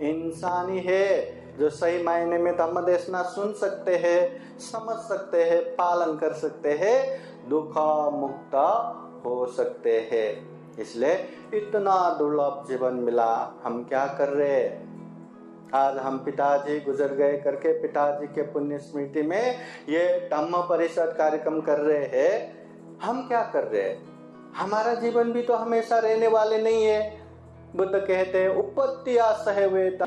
इंसान ही है जो सही मायने में धम्म देशना सुन सकते हैं, समझ सकते हैं, पालन कर सकते हैं, दुख मुक्त हो सकते हैं। इसलिए इतना दुर्लभ जीवन मिला, हम क्या कर रहे हैं? आज हम पिताजी गुजर गए करके पिताजी के पुण्य स्मृति में ये धम्म परिषद कार्यक्रम कर रहे हैं। हम क्या कर रहे हैं? हमारा जीवन भी तो हमेशा रहने वाले नहीं है। बुद्ध कहते हैं उपत्तिया सहवेता।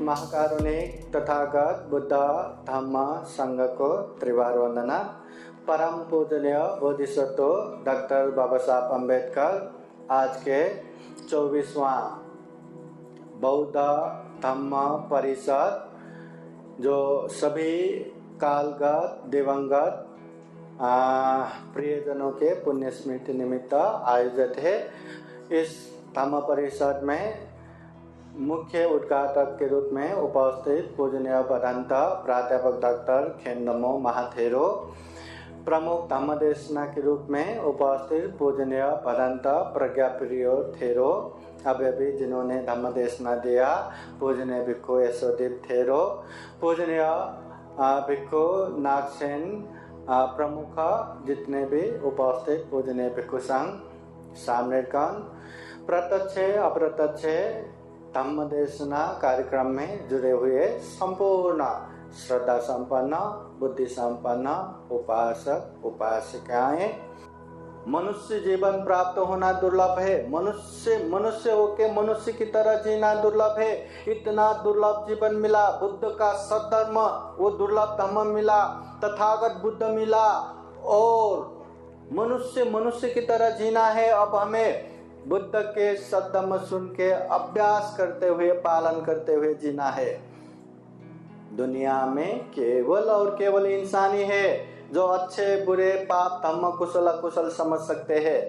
महाकारुणिक तथागत बुद्ध धम्म संघ को त्रिवार वंदना। परम पूजनीय बोधिसत्व डॉक्टर बाबा साहब अम्बेडकर आज के 24वां बौद्ध धम्म परिषद जो सभी कालगत दिवंगत प्रियजनों के पुण्य स्मृति निमित्त आयोजित है। इस धम्म परिषद में मुख्य उद्घाटक के रूप में उपस्थित पूजनीय भदंत प्राध्यापक डॉक्टर खेंदमो महाथेरो, प्रमुख धम्मदेशना के रूप में उपस्थित पूजनीय भदंत प्रज्ञाप्रियो थेरो, अभी जिन्होंने धम्मदेशना दिया पूजनीय भिक्खु यशोदीप थेरो, पूजनीय भिक्खु नागसेन, प्रमुख जितने भी उपस्थित पूजनीय भिक्खु संघ सामनेरगण, प्रत्यक्ष अप्रत्यक्ष धम्म देशना कार्यक्रम में जुड़े हुए संपूर्ण श्रद्धा संपन्न बुद्धि संपन्न उपासक उपासिकाएं। मनुष्य जीवन प्राप्त होना दुर्लभ है। मनुष्य होके मनुष्य की तरह जीना दुर्लभ है। इतना दुर्लभ जीवन मिला, बुद्ध का सद्धर्म, वो दुर्लभ धम्म मिला, तथागत बुद्ध मिला और मनुष्य की तरह जीना है। अब हमें बुद्ध के सद्धर्म सुन के अभ्यास करते हुए पालन करते हुए जीना है। दुनिया में केवल और केवल इंसान ही है जो अच्छे बुरे पाप धम्म कुशल अकुशल समझ सकते हैं,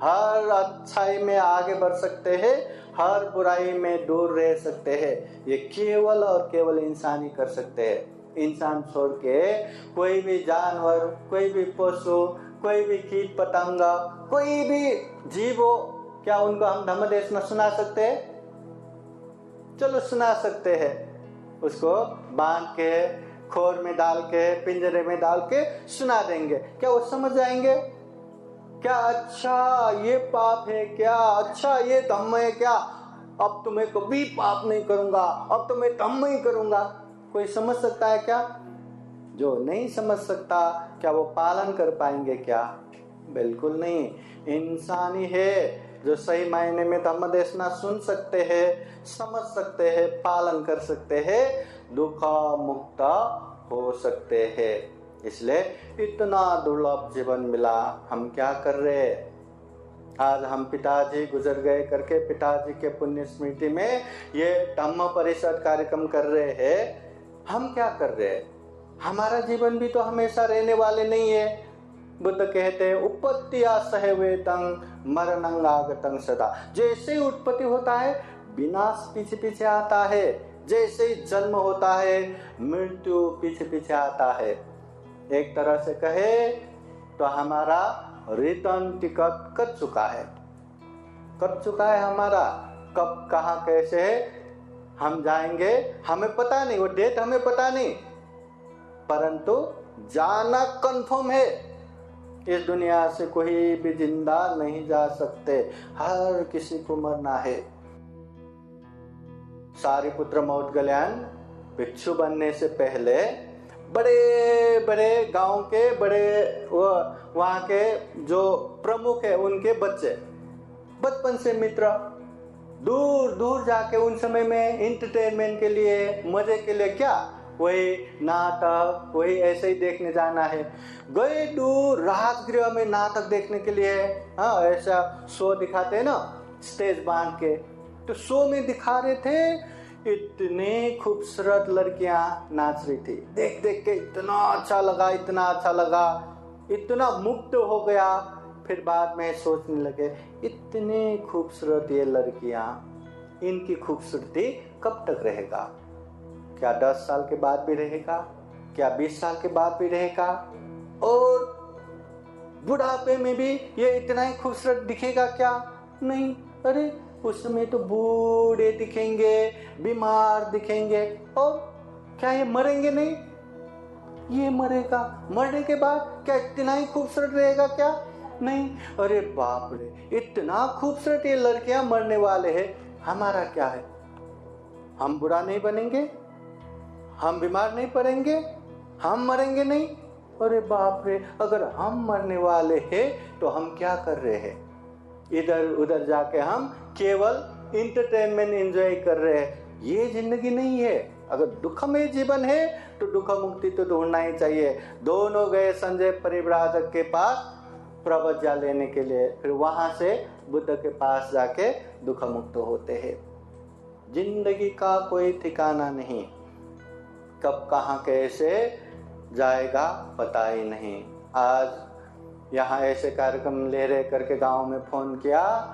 हर अच्छाई में आगे बढ़ सकते हैं, हर बुराई में दूर रह सकते हैं। ये केवल और केवल इंसान ही कर सकते हैं। इंसान छोड़ के कोई भी जानवर, कोई भी पशु, कोई भी कीट पतंग, कोई भी जीव हो, क्या उनको हम धम्म देशना सुना सकते हैं? चलो सुना सकते हैं। उसको बांध के खोर में डाल के पिंजरे में डाल के सुना देंगे, क्या वो समझ जाएंगे? क्या अच्छा ये पाप है, क्या अच्छा ये धम्म है, क्या अब तो मैं कभी पाप नहीं करूंगा, अब तो मैं धम्म ही करूंगा। कोई समझ सकता है क्या? जो नहीं समझ सकता क्या वो पालन कर पाएंगे क्या? बिल्कुल नहीं। इंसान ही है जो सही मायने में धम्म देशना सुन सकते हैं, समझ सकते हैं, पालन कर सकते हैं, दुख मुक्त हो सकते हैं। इसलिए इतना दुर्लभ जीवन मिला, हम क्या कर रहे हैं? आज हम पिताजी गुजर गए करके पिताजी के पुण्य स्मृति में ये धम्म परिषद कार्यक्रम कर रहे हैं। हम क्या कर रहे हैं? हमारा जीवन भी तो हमेशा रहने वाले नहीं है। बुद्ध कहते हैं उपत्तिया सहवेतं मरणं आगतं सदा। जैसे ही उत्पत्ति होता है विनाश पीछे पीछे आता है, जैसे ही जन्म होता है मृत्यु पीछे पीछे आता है। एक तरह से कहे तो हमारा रिटर्न टिकट कट चुका है हमारा। कब कहाँ कैसे हम जाएंगे हमें पता नहीं, वो डेट हमें पता नहीं, परंतु जाना कंफर्म है। इस दुनिया से कोई भी जिंदा नहीं जा सकते, हर किसी को मरना है। सारिपुत्र मौदगल्याण भिक्षु बनने से पहले बड़े बड़े गांव के वहाँ के जो प्रमुख है उनके बच्चे बचपन से मित्र, दूर दूर जाके उन समय में इंटरटेनमेंट के लिए, मजे के लिए क्या वही नाटक, वही ऐसे ही देखने जाना है। गए दूर राजगृह में नाटक देखने के लिए। हाँ, ऐसा शो दिखाते हैं ना स्टेज बांध के, तो शो में दिखा रहे थे इतनी खूबसूरत लड़कियां नाच रही थी। देख देख के इतना अच्छा लगा, इतना मुक्त हो गया। फिर बाद में सोचने लगे इतनी खूबसूरत ये लड़कियां, इनकी खूबसूरती कब तक रहेगा? क्या 10 साल के बाद भी रहेगा? क्या 20 साल के बाद भी रहेगा? और बुढ़ापे में भी ये इतना ही खूबसूरत दिखेगा क्या? नहीं। अरे उस समय तो बूढ़े दिखेंगे, बीमार दिखेंगे, और क्या ये मरेंगे नहीं? ये मरेगा, मरने के बाद क्या इतना ही खूबसूरत रहेगा क्या? नहीं। अरे बाप रे, इतना खूबसूरत ये लड़कियां मरने वाले हैं, हमारा क्या है? हम बुरा नहीं बनेंगे, हम बीमार नहीं पड़ेंगे, हम मरेंगे नहीं? अरे बाप रे, अगर हम मरने वाले हैं तो हम क्या कर रहे हैं? इधर उधर जाके हम केवल इंटरटेनमेंट एंजॉय कर रहे हैं। ये जिंदगी नहीं है। अगर दुखमय जीवन है तो दुख मुक्ति तो ढूंढना ही चाहिए। दोनों गए संजय परिव्राजक के पास प्रवज्ञा लेने के लिए, फिर वहां से बुद्ध के पास जाके दुख मुक्त होते हैं। जिंदगी का कोई ठिकाना नहीं, कब कहाँ कैसे जाएगा पता ही नहीं। आज यहाँ ऐसे कार्यक्रम ले रहे करके गांव में फोन किया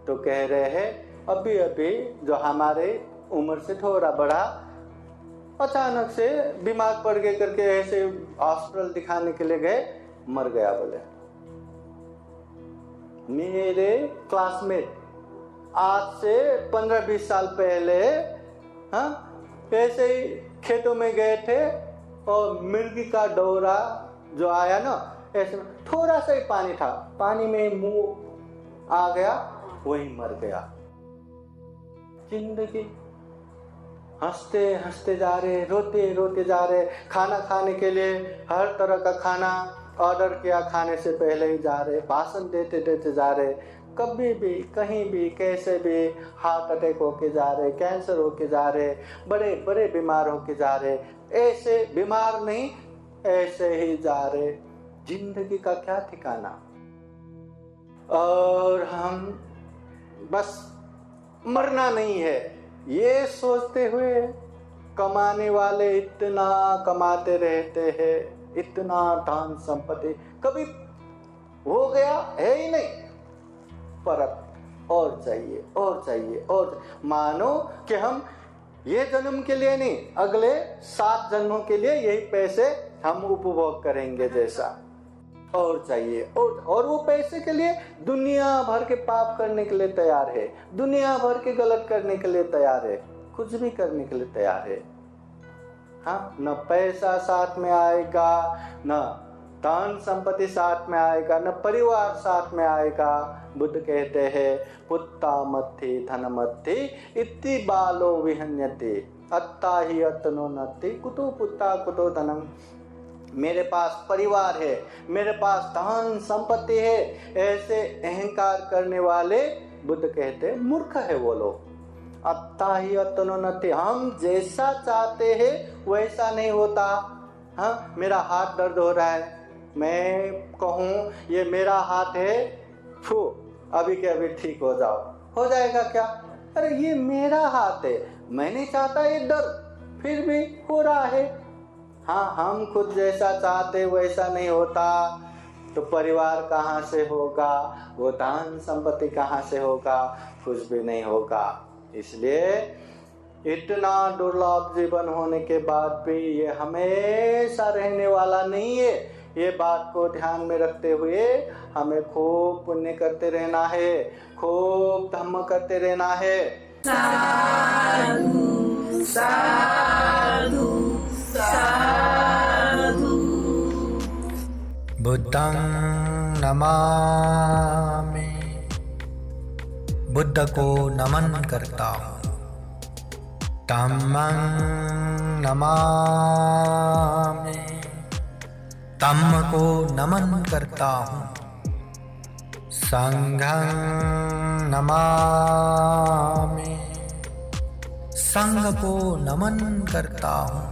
तो कह रहे हैं अभी अभी जो हमारे उम्र से थोड़ा बड़ा अचानक से बीमार पड़ गए करके ऐसे हॉस्पिटल दिखाने के लिए गए, मर गया बोले। मेरे क्लासमेट आज से 15-20 साल पहले ऐसे ही खेतों में गए थे और मिर्गी का डोरा जो आया ना, ऐसे में थोड़ा सा ही पानी था, पानी में मुंह आ गया, वही मर गया। जिंदगी हंसते हंसते जा रहे, रोते रोते जा रहे। खाना खाने के लिए हर तरह का खाना ऑर्डर किया, खाने से पहले ही जा रहे, भाषण देते देते जा रहे। कभी भी कहीं भी कैसे भी हार्ट अटैक होके जा रहे, कैंसर होके जा रहे, बड़े बड़े बीमार होके जा रहे। ऐसे बीमार नहीं, ऐसे ही जा रहे। जिंदगी का क्या ठिकाना। और हम बस मरना नहीं है ये सोचते हुए कमाने वाले इतना कमाते रहते हैं, इतना धन संपत्ति कभी हो गया है ही नहीं। फर्क और चाहिए और चाहिए और मानो कि हम ये जन्म के लिए नहीं, अगले 7 जन्मों के लिए यही पैसे हम उपभोग करेंगे जैसा। और चाहिए और वो पैसे के लिए दुनिया भर के पाप करने के लिए तैयार है, दुनिया भर के गलत करने के लिए तैयार है, कुछ भी करने के लिए तैयार है। हाँ, न पैसा साथ में आएगा, न धन संपत्ति साथ में आएगा, न परिवार साथ में आएगा। बुद्ध कहते हैं पुत्ता मत्थि धन मत्थि इति बालो विहन्यते अत्ता ही अतनो नत्ति कुतो पुत्ता कुतो धनम। मेरे पास परिवार है, मेरे पास धन संपत्ति है, ऐसे अहंकार करने वाले बुद्ध कहते मूर्ख है वो लोग। अत्ता ही अतनो नत्ति, हम जैसा चाहते हैं वैसा नहीं होता। हाँ, मेरा हाथ दर्द हो रहा है, मैं कहूँ ये मेरा हाथ है, फू अभी के अभी ठीक हो जाओ, हो जाएगा क्या? अरे ये मेरा हाथ है, मैं नहीं चाहता ये दर्द, फिर भी हो रहा है। हाँ, हम खुद जैसा चाहते वैसा नहीं होता तो परिवार कहाँ से होगा, वो धन संपत्ति कहाँ से होगा, कुछ भी नहीं होगा। इसलिए इतना दुर्लभ जीवन होने के बाद भी ये हमेशा रहने वाला नहीं है। ये बात को ध्यान में रखते हुए हमें खूब पुण्य करते रहना है, खूब धम्म करते रहना है। साधु साधु साधु। बुद्धं नमामि, बुद्ध को नमन करता हूँ। धम्मं नमामि, धम्म को नमन करता हूँ। संघं नमामि, संघ को नमन करता हूँ।